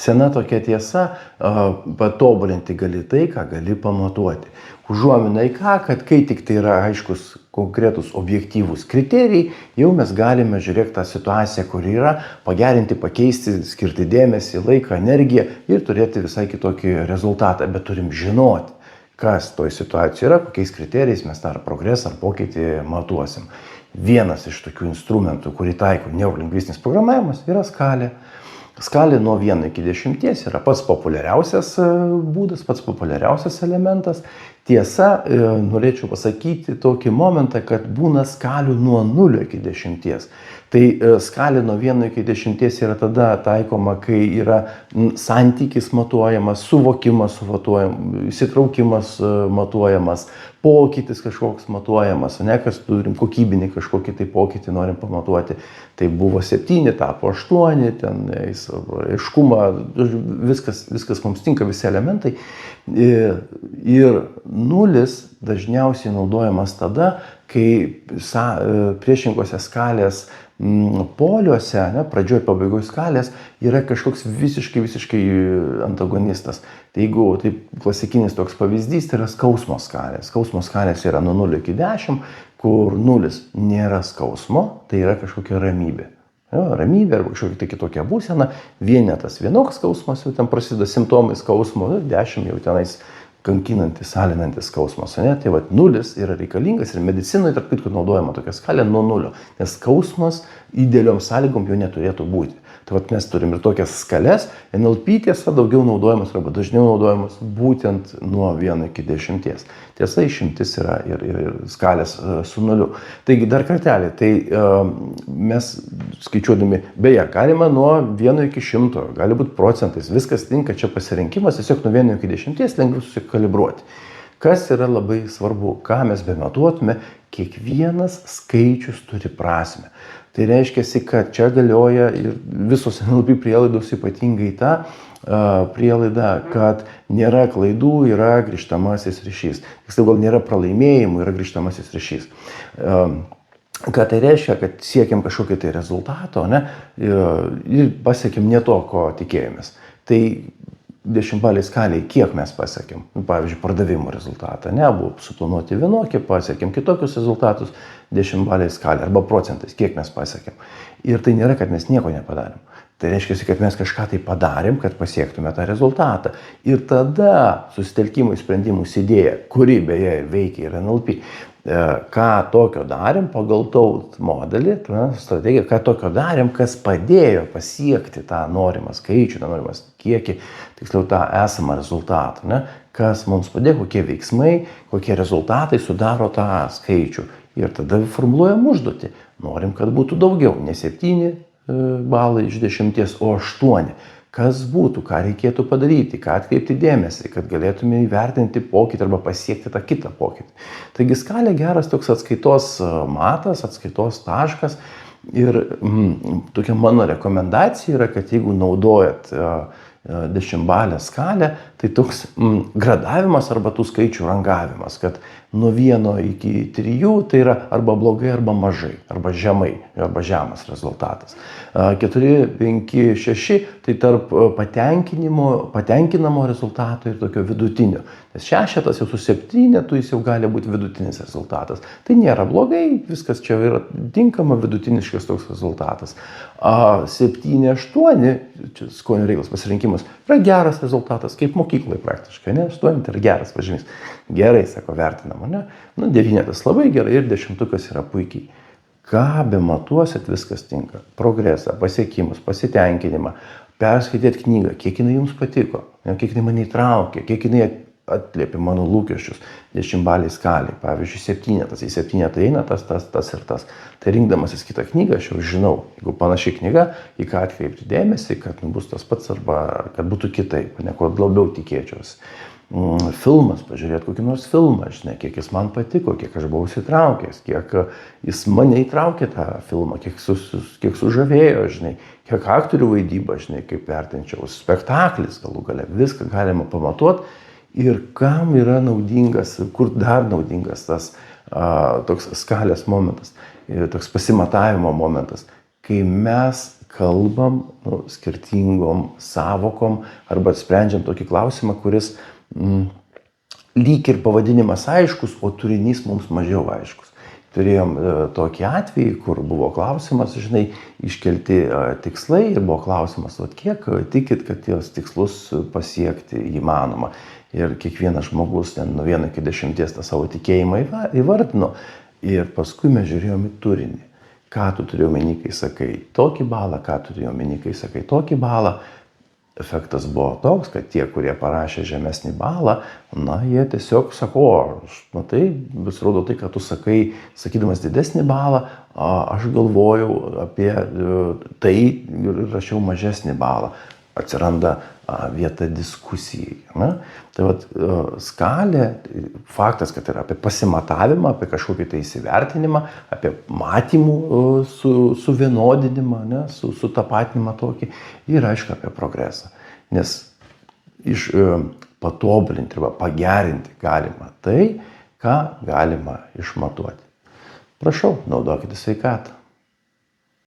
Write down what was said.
Sena tokia tiesa, patobulinti gali tai, ką gali pamatuoti. Užuomina į ką, kad kai tik tai yra aiškus konkretus objektyvūs kriterijai, jau mes galime žiūrėti tą situaciją, kur yra, pagerinti, pakeisti, skirti dėmesį, laiką, energiją ir turėti visai kitokį rezultatą. Bet turim žinoti, kas toj situacijoje yra, kokiais kriterijais mes tą progresą ar pokytį matuosim. Vienas iš tokių instrumentų, kurį taiko neurolingvistinis programavimas, yra skalė. Skalė nuo 1 iki 10 yra pats populiariausias būdas, pats populiariausias elementas. Tiesa, norėčiau pasakyti tokį momentą, kad būna skalių nuo 0 iki 10. Tai skalė nuo 1 iki 10 yra tada taikoma, kai yra santykis matuojamas, suvokimas matuojamas, įsitraukimas matuojamas, pokytis kažkoks matuojamas, ne, kas turim kokybinį kažkokį tai pokytį norim pamatuoti. Tai buvo 7, tapo 8, ten aiškumą, viskas mums tinka, visi elementai. Ir 0 dažniausiai naudojamas tada, kai priešingose skalės poliuose, ne, pradžioj pabaigoj skalės, yra kažkoks visiškai antagonistas. Tai jeigu taip klasikinis toks pavyzdys, tai yra skausmo skalės. Skausmo skalės yra nuo 0 iki 10, kur 0 nėra skausmo, tai yra kažkokia ramybė. Ramybė arba kažkokia tai kitokia būsena, vienetas vienoks skausmas, jau ten prasideda simptomai skausmo, 10 jau tenais kankinantis, alinantis skausmas. Ne? Tai 0 yra reikalingas ir medicinoje tarp kitko naudojama tokia skalė nuo 0, nes skausmas idealiom sąlygom jau neturėtų būti. Tai mes turim ir tokias skales, NLP tiesa daugiau naudojamas arba dažniau naudojamas būtent nuo 1 iki 10. Tiesa, išimtis yra ir skalės su 0. Taigi dar kartelį, tai mes skaičiuodami, beje, galima nuo 1 iki 100, gali būti procentais, viskas tinka, čia pasirinkimas, tiesiog nuo 1 iki 10 lengviau susikalibruoti. Kas yra labai svarbu, ką mes bematuotume, kiekvienas skaičius turi prasmę. Tai reiškia, kad čia galioja ir visos NLP prielaidos, ypatingai ta prielaida, kad nėra klaidų, yra grįžtamasis ryšys. Tiksliau, gal nėra pralaimėjimų, yra grįžtamasis ryšys. Ką tai reiškia, kad siekiam kažkokio tai rezultato, ne, ir pasiekėm ne to, ko tikėjomės. Tai 10-baliai skaliai, kiek mes pasiekėm? Pavyzdžiui, pardavimo rezultatą. Ne, buvo suplanuoti vienokie, pasiekėm kitokius rezultatus 10-baliai skaliai arba procentais, kiek mes pasiekėm. Ir tai nėra, kad mes nieko nepadarėm. Tai reiškia, kad mes kažką tai padarėm, kad pasiektume tą rezultatą. Ir tada susitelkimo į sprendimus idėja, kuri beje veikia ir NLP, ką tokio darėm pagal TAUT modelį, strategiją, ką tokio darėm, kas padėjo pasiekti tą norimą skaičių, tą norimą kiekį, tiksliau tą esamą rezultatą, ne? Kas mums padėjo, kokie veiksmai, kokie rezultatai sudaro tą skaičių. Ir tada formuluojam užduotį. Norim, kad būtų daugiau, ne 7 balai iš 10, o 8. Kas būtų, ką reikėtų padaryti, ką atkreipti dėmesį, kad galėtume įvertinti pokytį arba pasiekti tą kitą pokytį. Taigi skalė geras toks atskaitos matas, atskaitos taškas. Ir tokia mano rekomendacija yra, kad jeigu naudojat 10-balę skalę, tai toks gradavimas arba tų skaičių rangavimas, kad nuo 1 iki 3 tai yra arba blogai, arba mažai, arba žemai, arba žemas rezultatas. 4, 5, 6 tai tarp patenkinamo rezultato ir tokio vidutinio. Nes 6 jau su 7 jis jau gali būti vidutinis rezultatas. Tai nėra blogai, viskas čia yra tinkama, vidutiniškas toks rezultatas. 7, 8, čia skonio reikalas pasirinkimas, yra geras rezultatas, kaip mokykloje praktiškai, ne? 8 tai yra geras pažymys. Gerai, sako, vertinama, ne? 9 labai gerai ir 10 yra puikiai. Ką bematuosit, viskas tinka. Progresą, pasiekimus, pasitenkinimą, perskaitėt knygą, kiek jinai jums patiko, kiek jinai mane įtraukė, kiek jinai atliepė mano lūkesčius 10-baliai skaliai. Pavyzdžiui, 7, į 7 tai eina tas ir tas. Tai rinkdamasis kitą knygą, aš jau žinau, jeigu panaši knyga, į ką atkreipti dėmesį, kad bus tas pats arba kad būtų kitaip, ne ko labiau tikėčiausi. Filmas, pažiūrėti kokį nors filmą, žinai, kiek jis man patiko, kiek aš buvau įsitraukęs, kiek jis mane įtraukė tą filmą, kiek sužavėjo, žinai, kiek aktorių vaidyba, žinai, kaip vertinčiau, spektaklis galų gale, viską galima pamatuoti ir kam yra naudingas, kur dar naudingas tas toks skalės momentas, toks pasimatavimo momentas, kai mes kalbam skirtingom savokom arba sprendžiam tokį klausimą, kuris lyg ir pavadinimas aiškus, o turinys mums mažiau aiškus. Turėjom tokį atvejį, kur buvo klausimas, iškelti tikslai ir buvo klausimas, kiek tikit, kad tos tikslus pasiekti įmanoma. Ir kiekvienas žmogus nuo 1 iki 10 tą savo tikėjimą įvardino. Ir paskui mes žiūrėjom į turinį. Ką tu turi omeny, kai sakai tokį balą, ką tu turi omeny, kai sakai tokį balą. Efektas buvo toks, kad tie, kurie parašė žemesnį balą, jie tiesiog sako, matai, pasirodo tai, kad tu sakai, sakydamas didesnį balą, aš galvojau apie tai ir rašiau mažesnį balą. Atsiranda vieta diskusijai. Tai skalė, faktas, kad yra apie pasimatavimą, apie kažkokį tai įsivertinimą, apie matymų suvienodinimą, sutapatinimą tokį ir aišku apie progresą. Nes patobulinti arba pagerinti galima tai, ką galima išmatuoti. Prašau, naudokite sveikatą.